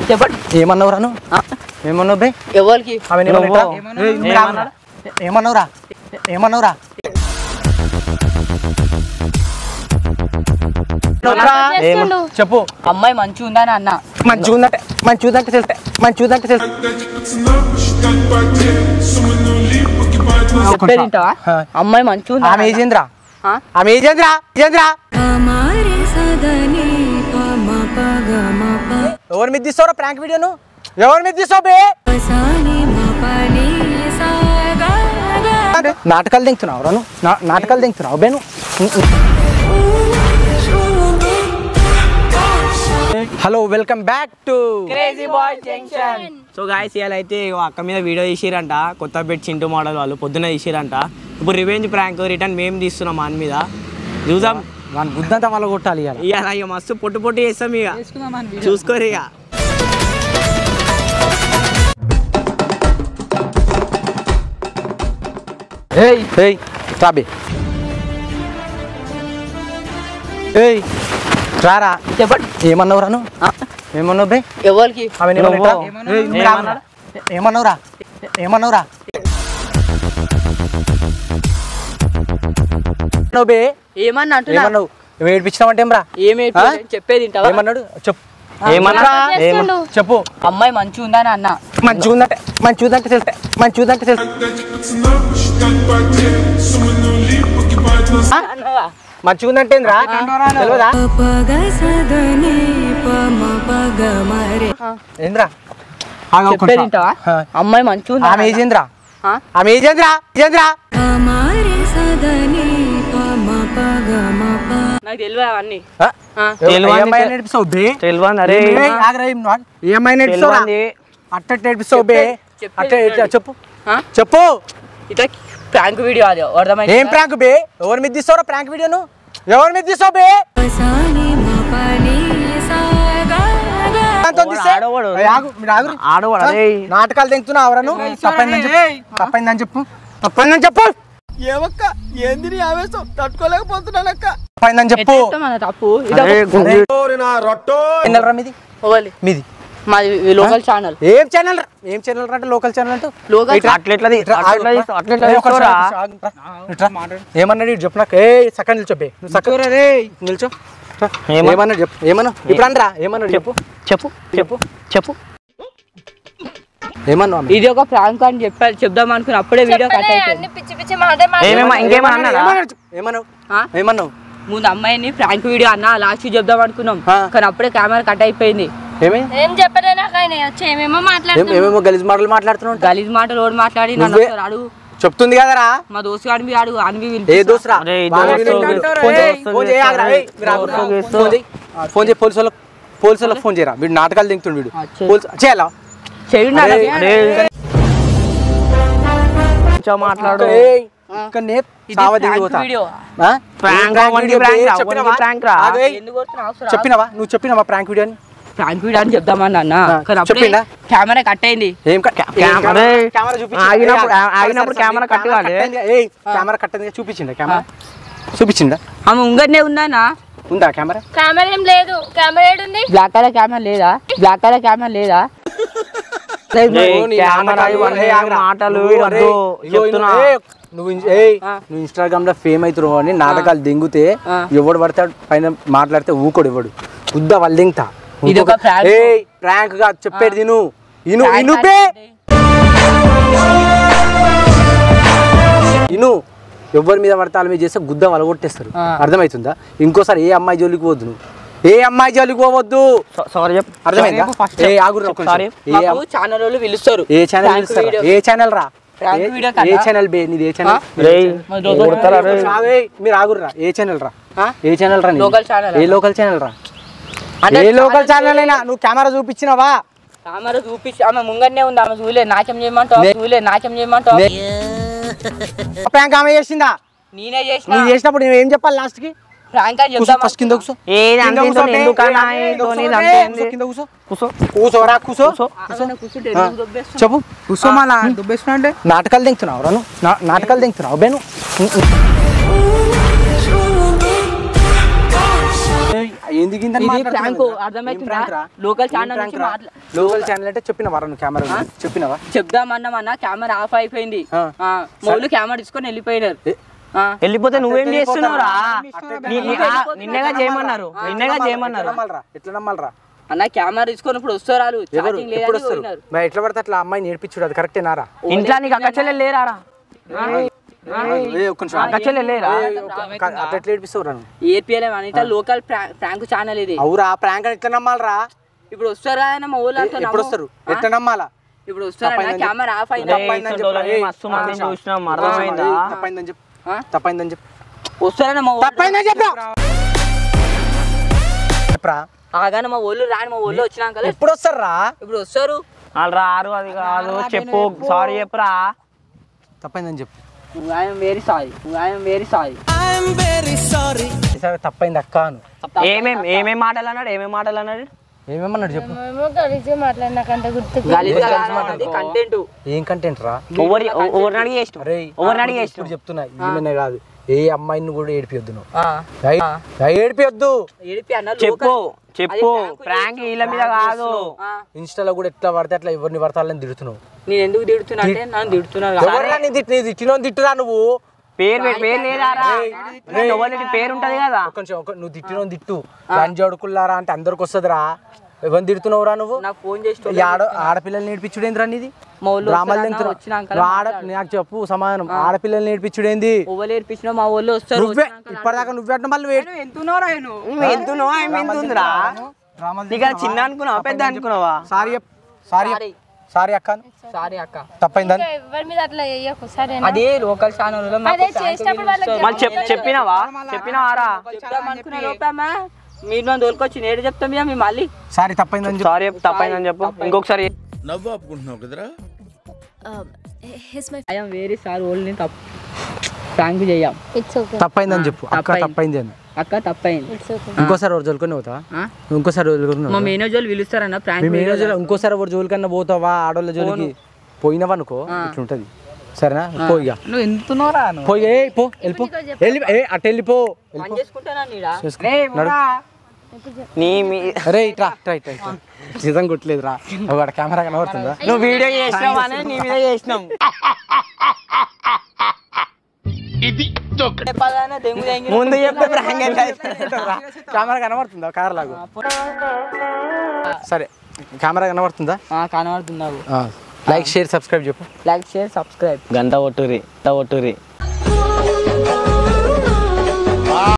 చెప్పండి ఏమన్నావురా నువ్వు ఏమన్నావు బే ఎవరికి ఏమన్నావురా ఏమన్నావురా చెప్పు అమ్మాయి మంచిగా ఉందని అన్న మంచిదంటే తెలుసు చెప్పేదింటావా అమ్మాయి మంచిగా ఉంది ఆమె ఏజేంద్రా ఎవరి మీద తీస్తావురా ప్రాంక్ వీడియోను ఎవరి మీద తీస్తావు బే నాటకాలు దించుతున్నావు రాను నాటకాలు దించుతున్నావు బే నువ్వు hello welcome back to crazy boy junction. So guys ఇవాళ అయితే అక్క మీద వీడియో తీసిరంట కొత్త బెడ్ చింటూ మోడల్ వాళ్ళు పొద్దున్న తీసిరంట ఇప్పుడు రివెంజ్ ప్రాంక్ రిటర్న్ మేము తీస్తున్నాం మన మీద చూద్దాం దాని బుద్ధంతా మళ్ళీ కొట్టాలి ఇక ఇక మస్తు పొట్టు చేస్తాం ఇక చూసుకోరు ఇక రాబే రారా చెప్పండి ఏమన్నావురా నువ్వు ఏమన్నావు బే ఎవరికి ఏమన్నావురా బే ఏమన్నా అంటున్నా ఏమన్నావు ఏడిపించినావంటే ఏమరా ఏమి చెప్పేదింటావా ఏమన్నాడు చెప్పు చెప్పు అమ్మాయి మంచిగా ఉందని అన్న మంచిదంటే తెలుసు మంచిగుందంటే ఏంద్రా చెప్పేదింటావా అమ్మాయి మంచిగా ఉంది ఆమె ఏజేంద్రా నాకు తెలియదు అవన్నీ అట్ట నేర్పిస్తావు బే అట్ట చెప్పు ఇట్లా ప్రాంక్ వీడియో అది అర్థమైంది ఏం ప్రాంక్ బే ఎవరి మీద తీస్తావురా ప్రాంక్ వీడియోను ఎవరి మీద తీస్తావు బే నాటకాలు తెంగుతున్నా ఎవరను తప్పైందని చెప్పు ఏమక్క ఏంది ఆవేశం తట్టుకోలేకపోతున్నాను అక్క తప్పైందని చెప్పు తప్పు మీది మీది మాది లోకల్ ఛానల్ ఏం ఛానల్ అంటే లోకల్ ఛానల్ అంటూ ఏమన్నాడు చెప్పు నాకు సక్క నిల్చోబే నిల్చో ఏమన్నాడు చెప్పు ఏమన్నా ఇప్పుడు అనరా ఏమన్నాడు చెప్పు ఏమన్నా ఇది ఒక ప్రాంక్ అని చెప్దాం అనుకుని అప్పుడే వీడియో కట్ అయిపోయింది ఏమన్నావు ముందు అమ్మాయిని ప్రాంక్ వీడియో అన్న లాస్ట్ చెప్దాం అనుకున్నాం కానీ అప్పుడే కెమెరా కట్ అయిపోయింది ఏమేమో గలీజ్ మాటలు మాట్లాడుతున్నావు గలీజ్ మాటలు ఓడి మాట్లాడి నన్ను అడుగు చెప్తుంది కదరా మా దోస్తు గారిని అడుగు అనివి ఏ దోస్తురా ఫోన్ చేయి పోలీసులకు ఫోన్ చేయరా వీడు నాటకాలు దింగుతుండు వీడు చేయాలా మాట్లాడు చెప్పినవా నువ్వు చెప్పినవా ప్రాంక్ వీడియో ప్రాంక్ వీడియో అని చెప్దామని అన్న కెమెరా కట్ అయింది కెమెరా కట్టింది చూపించిందా ఆమె ఉంగనే ఉందా ఉందా కెమెరా ఏం లేదు కెమెరా ఉంది బ్లాక్ కలర్ కెమెరా లేదా నువ్వు ఇన్స్టాగ్రామ్ లో ఫేమ్ అవుతున్నావు అని నాటకాలు దింగితే ఎవడు పడతాడు పైన మాట్లాడితే ఊకోడు ఎవడు బుద్ధ వాళ్ళు దింగుతా ప్రాంక్ గా చెప్పేది ఇను ఎవరి మీద పడతా మీద చేస్తే గుద్ద వాళ్ళు కొట్టేస్తారు అర్థమవుతుందా ఇంకోసారి ఏ అమ్మాయి జోలికి పోవద్దు నువ్వు అర్థమైందా ఏ ఛానల్ రా ఏ ఛానల్ బే నీది ఏ ఛానల్ మీరు ఆగుర్రా ఏ ఛానల్ రా ఏ ఛానల్ రా ఏ లోకల్ ఛానల్ రా ఏ లోకల్ ఛానల్ అయినా నువ్వు కెమెరా చూపించినవా కెమెరా చూపించి ఆమె ముంగనే ఉంది ఆమె చూలే నాట్యం చేయమంటావు ప్రాంక్ ఆమె చేసిందా నేనే చేసిన నువ్వు చేసినప్పుడు నువ్వు ఏం చెప్పాలి లాస్ట్ కి ప్రాంక్ అని చెప్దాం ఫస్ట్ కింద కూర్చో చెప్పు కూర్చో మళ్ళా దుబ్బేస్తున్నా అంటే నాటకాలు దింగుతున్నావు రా నువ్వు నాటకాలు దింగుతున్నావు బే నువ్వు ఏంది గిందని ప్రాంక్ అర్థమవుతుందా లోకల్ ఛానల్ నుంచి లోకల్ ఛానల్ అంటే చెప్పినవా నువ్వు కెమెరా చెప్పినవా చెప్దామన్నా కెమెరా ఆఫ్ అయిపోయింది మౌలు కెమెరా తీసుకొని వెళ్ళిపోయినారు వెళ్ళిపోతే నువ్వేం చేస్తున్నావురా నిన్నగా చేయమన్నారు ఎట్లా నమ్మాలరా అన్న కెమెరా తీసుకొని ఇప్పుడు వస్తారు ఎప్పుడు వస్తారు ఎట్లా పడితే అట్లా అమ్మాయి నేర్పించుడు అది కరెక్టే నారా ఇంట్లో నీకు అక్క చెల్లెలు లేరా ఏపీఎల్ అనిట లోకల్ ప్రాంక్ ఛానల్ ఇది అవురా ప్రాంక్ ఎట్లా నమ్మాలరా ఇప్పుడు వస్తారా మా ఊళ్ళో ఎప్పుడు వస్తారు ఎట్లా నమ్మాలా ఇప్పుడు వస్తారా కెమెరా ఆఫ్ అయింది తప్పైందని చెప్పు వస్తారా మా తప్పైందని చెప్పరా ఆగానే మా ఊళ్ళో రాని మా ఊళ్ళో వచ్చినాక ఎప్పుడు వస్తారా ఇప్పుడు వస్తారు వాళ్ళు రారు అది కాదు చెప్పు సారీ చెప్పురా తప్పైందని చెప్పు ఐఎమ్ వెరీ సారీ తప్పైంది అక్క అను ఏమేం మాటలు అన్నాడు ఏమేమన్నాడు చెప్పు కంటెంట్ ఏం కంటెంట్ రా ఎవరిని చెప్తున్నా ఈమెనే కాదు ఏ అమ్మాయిని కూడా ఏడిపియొద్దు నువ్వు ఏడిపియొద్దు చెప్పు ప్రాంక్ వీళ్ళ మీద కాదు ఇన్స్టాలో కూడా ఎట్లా పడితే అట్లా ఎవరిని పడతాలని తిడుతున్నావు నేను ఎందుకు తిడుతున్నా అంటే నన్ను తిడుతున్నా తిట్టురా నువ్వు పేరు లేదారా పేరు ఉంటది కదా కొంచెం నువ్వు తిట్టు లంజోడుకుల్లారా అంటే అందరికి వస్తుందిరా ఎవరిని తిడుతున్నావురా నువ్వు నాకు ఫోన్ చేసి ఆడపిల్లలు నేర్పించుడేంద్రా నీది నాకు చెప్పు సమాధానం ఆడపిల్లలు నేర్పించుడేంది నేర్పించిన మా ఊళ్ళో వస్తారు ఇప్పటిదాకా నువ్వే మళ్ళీ చిన్న అనుకున్నావా పెద్ద అనుకున్నావా సారీ అక్క తప్పైందని అదే లోకల్ ఛానల్ చెప్పినవారా మీరు నన్ను తోలుకొచ్చి నేడు చెప్తాం మేము మళ్ళీ సారీ తప్పైందని చెప్పు ఇంకొకసారి నవ్వు ఆపుకుంటున్నావు కదరా ఐఎమ్ వెరీ సారీ ఓల్డ్ తప్పు ప్రాంక్ చేయం తప్పైందని చెప్పు అక్క తప్పైంది ఇంకోసారి ఎవరు జోలుకొని పోతావా మా మేనేజర్ పిలుస్తారన్న ప్రాంక్ ఇంకోసారి ఎవరు జోలికన్నా పోతావా ఆడోళ్ళ జోలికి పోయినావా అనుకో ఇట్లుంటది సరేనా పోయిగా నువ్వు ఎంతున్నారా పోయి పో వెళ్ళిపో అటు వెళ్ళిపో అరే ఇట్రా నిజం కొట్టలేదురా ఒక కెమెరా కనబడుతుందా నువ్వు వీడియో చేసినావా నీ మీద చేసినాం ముందు చెప్తే కెమెరా కనబడుతుందా కార్ లాగా సరే కెమెరా కనబడుతుందా కనబడుతుందా లైక్ షేర్ సబ్స్క్రైబ్ చెప్పు లైక్ షేర్ సబ్స్క్రైబ్ గంట ఒట్టురి